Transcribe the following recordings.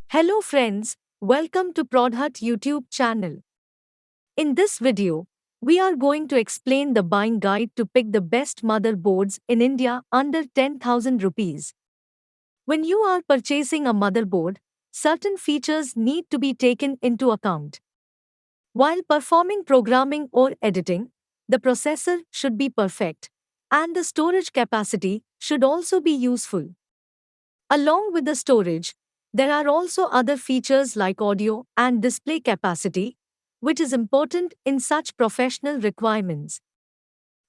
Hello friends, welcome to Prodhut YouTube channel. In this video, we are going to explain the buying guide to pick the best motherboards in India under 10,000 rupees. When you are purchasing a motherboard, certain features need to be taken into account. While performing programming or editing, the processor should be perfect, and the storage capacity should also be useful. Along with the storage, there are also other features like audio and display capacity, which is important in such professional requirements.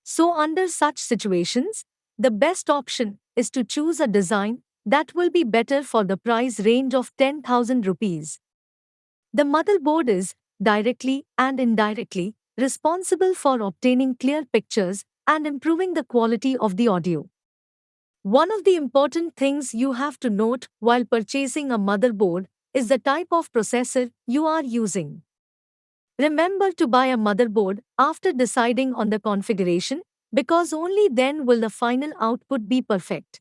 So, under such situations, the best option is to choose a design that will be better for the price range of 10,000 rupees. The motherboard is, directly and indirectly, responsible for obtaining clear pictures and improving the quality of the audio. One of the important things you have to note while purchasing a motherboard is the type of processor you are using. Remember to buy a motherboard after deciding on the configuration because only then will the final output be perfect.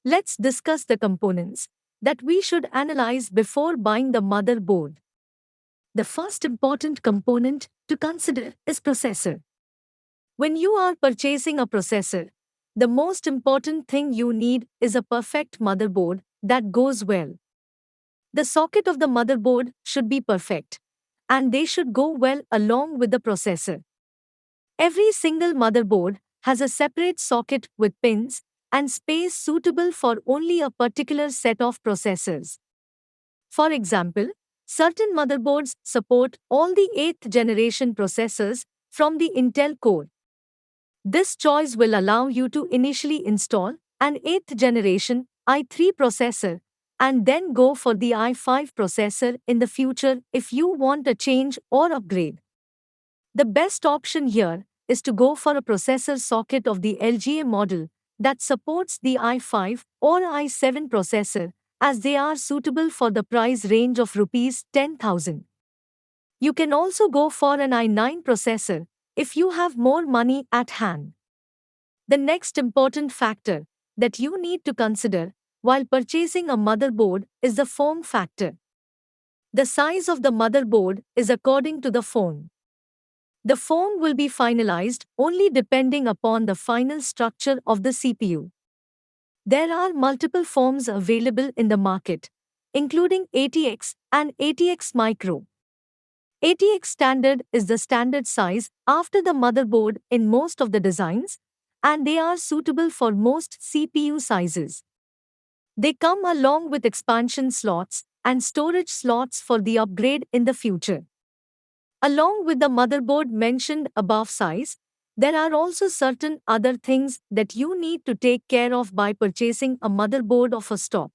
Let's discuss the components that we should analyze before buying the motherboard. The first important component to consider is processor. When you are purchasing a processor, the most important thing you need is a perfect motherboard that goes well. The socket of the motherboard should be perfect, and they should go well along with the processor. Every single motherboard has a separate socket with pins and space suitable for only a particular set of processors. For example, certain motherboards support all the 8th generation processors from the Intel Core. This choice will allow you to initially install an 8th generation i3 processor and then go for the i5 processor in the future if you want a change or upgrade. The best option here is to go for a processor socket of the LGA model that supports the i5 or i7 processor as they are suitable for the price range of rupees 10,000. You can also go for an i9 processor if you have more money at hand. The next important factor that you need to consider while purchasing a motherboard is the form factor. The size of the motherboard is according to the phone. The phone will be finalized only depending upon the final structure of the CPU. There are multiple forms available in the market, including ATX and ATX Micro. ATX standard is the standard size after the motherboard in most of the designs, and they are suitable for most CPU sizes. They come along with expansion slots and storage slots for the upgrade in the future. Along with the motherboard mentioned above size, there are also certain other things that you need to take care of by purchasing a motherboard of a stock.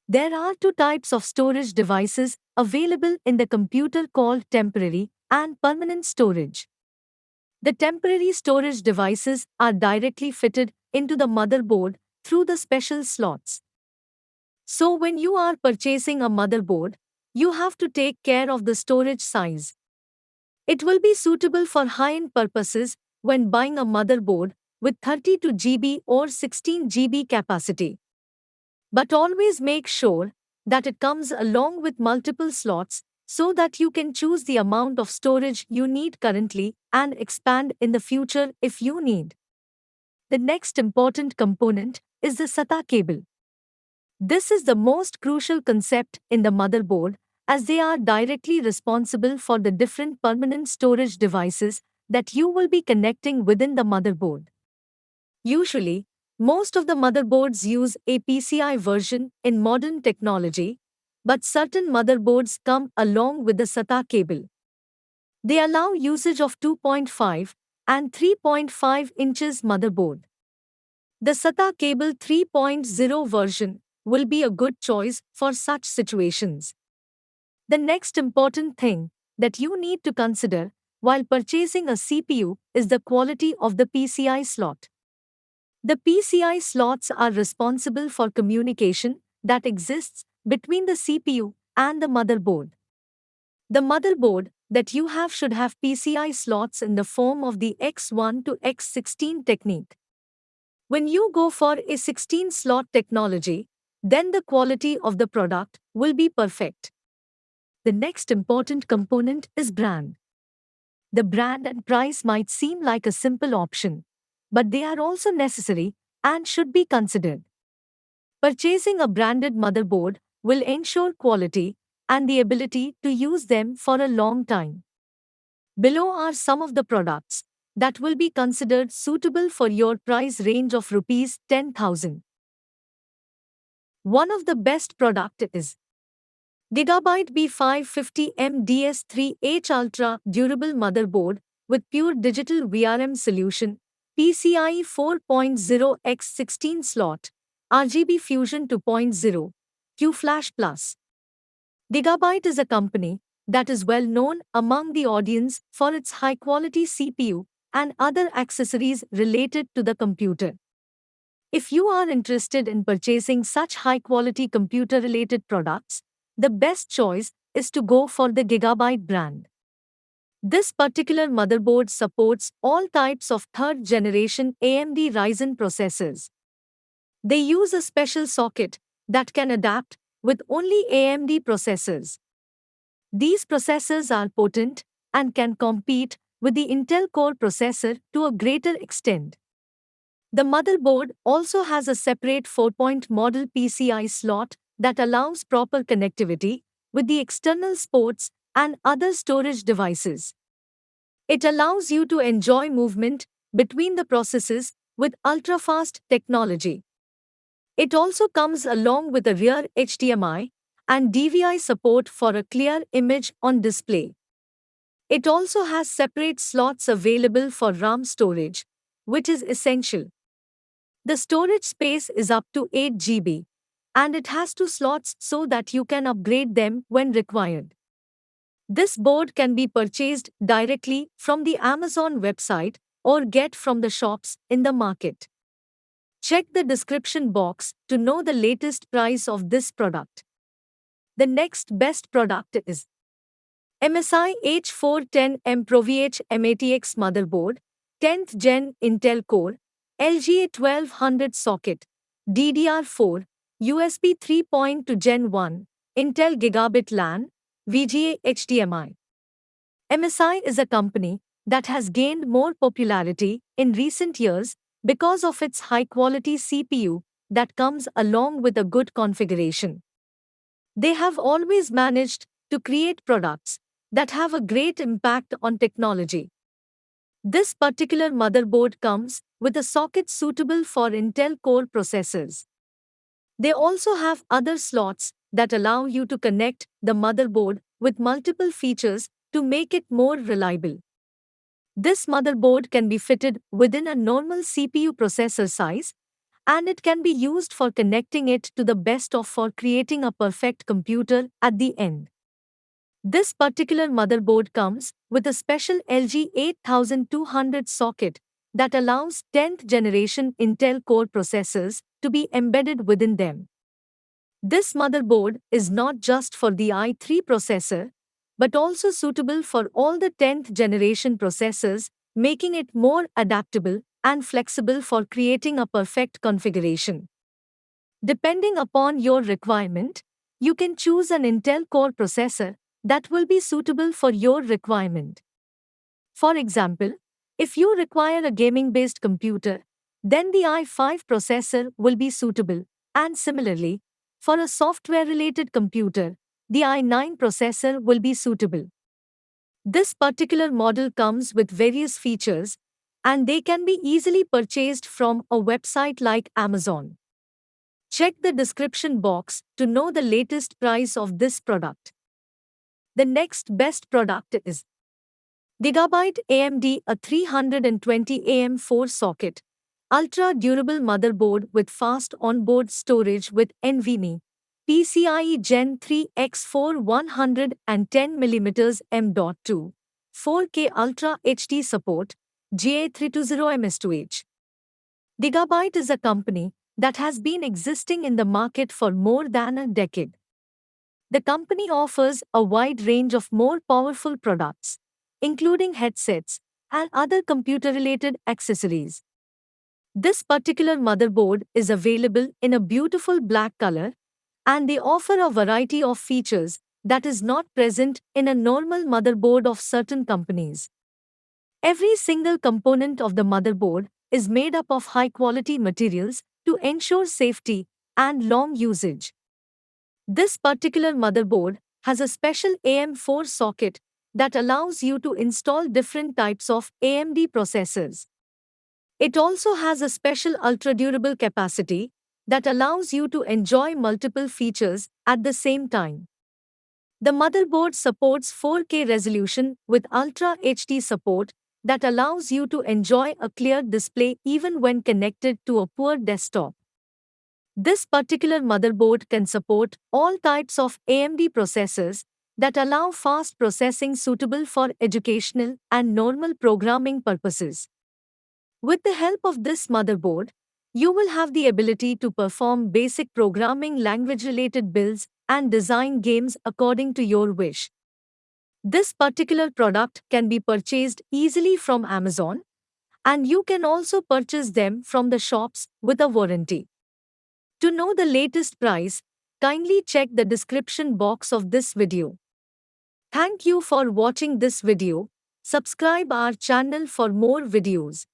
There are two types of storage devices available in the computer called temporary and permanent storage. The temporary storage devices are directly fitted into the motherboard through the special slots. So when you are purchasing a motherboard, you have to take care of the storage size. It will be suitable for high-end purposes when buying a motherboard with 32 GB or 16 GB capacity. But always make sure that it comes along with multiple slots so that you can choose the amount of storage you need currently and expand in the future if you need. The next important component is the SATA cable. This is the most crucial concept in the motherboard as they are directly responsible for the different permanent storage devices that you will be connecting within the motherboard. Usually, most of the motherboards use a PCI version in modern technology, but certain motherboards come along with the SATA cable. They allow usage of 2.5 and 3.5 inches motherboard. The SATA cable 3.0 version will be a good choice for such situations. The next important thing that you need to consider while purchasing a CPU is the quality of the PCI slot. The PCI slots are responsible for communication that exists between the CPU and the motherboard. The motherboard that you have should have PCI slots in the form of the X1 to X16 technique. When you go for a 16 slot technology, then the quality of the product will be perfect. The next important component is brand. The brand and price might seem like a simple option, but they are also necessary and should be considered. Purchasing a branded motherboard will ensure quality and the ability to use them for a long time. Below are some of the products that will be considered suitable for your price range of rupees 10,000. One of the best product is Gigabyte B550M DS3H Ultra Durable Motherboard with Pure Digital VRM Solution, PCIe 4.0 x 16 slot, RGB Fusion 2.0, QFlash Plus. Gigabyte is a company that is well known among the audience for its high quality CPU and other accessories related to the computer. If you are interested in purchasing such high quality computer related products, the best choice is to go for the Gigabyte brand. This particular motherboard supports all types of third generation AMD Ryzen processors. They use a special socket that can adapt with only AMD processors. These processors are potent and can compete with the Intel Core processor to a greater extent. The motherboard also has a separate 4-point model PCI slot that allows proper connectivity with the external ports and other storage devices. It allows you to enjoy movement between the processes with ultra-fast technology. It also comes along with a rear HDMI and DVI support for a clear image on display. It also has separate slots available for RAM storage, which is essential. The storage space is up to 8 GB, and it has two slots so that you can upgrade them when required. This board can be purchased directly from the Amazon website or get from the shops in the market. Check the description box to know the latest price of this product. The next best product is MSI H410M ProVH M80X motherboard, 10th Gen Intel Core, LGA 1200 socket, DDR4, USB 3.2 Gen 1, Intel Gigabit LAN, VGA HDMI. MSI is a company that has gained more popularity in recent years because of its high-quality CPU that comes along with a good configuration. They have always managed to create products that have a great impact on technology. This particular motherboard comes with a socket suitable for Intel Core processors. They also have other slots that allow you to connect the motherboard with multiple features to make it more reliable. This motherboard can be fitted within a normal CPU processor size, and it can be used for connecting it to the best of for creating a perfect computer at the end. This particular motherboard comes with a special LG 8200 socket that allows 10th generation Intel Core processors to be embedded within them. This motherboard is not just for the i3 processor, but also suitable for all the 10th generation processors, making it more adaptable and flexible for creating a perfect configuration. Depending upon your requirement, you can choose an Intel Core processor that will be suitable for your requirement. For example, if you require a gaming-based computer, then the i5 processor will be suitable, and similarly, for a software-related computer, the i9 processor will be suitable. This particular model comes with various features, and they can be easily purchased from a website like Amazon. Check the description box to know the latest price of this product. The next best product is Gigabyte AMD a 320 AM4 socket, ultra durable motherboard with fast onboard storage with NVMe, PCIe Gen 3 X4 110mm M.2, 4K Ultra HD support, GA320MS2H. Gigabyte is a company that has been existing in the market for more than a decade. The company offers a wide range of more powerful products, including headsets and other computer-related accessories. This particular motherboard is available in a beautiful black color, and they offer a variety of features that is not present in a normal motherboard of certain companies. Every single component of the motherboard is made up of high quality materials to ensure safety and long usage. This particular motherboard has a special AM4 socket that allows you to install different types of AMD processors. It also has a special ultra durable capacity that allows you to enjoy multiple features at the same time. The motherboard supports 4K resolution with Ultra HD support that allows you to enjoy a clear display even when connected to a poor desktop. This particular motherboard can support all types of AMD processors that allow fast processing suitable for educational and normal programming purposes. With the help of this motherboard, you will have the ability to perform basic programming language related builds and design games according to your wish. This particular product can be purchased easily from Amazon, and you can also purchase them from the shops with a warranty. To know the latest price, kindly check the description box of this video. Thank you for watching this video. Subscribe our channel for more videos.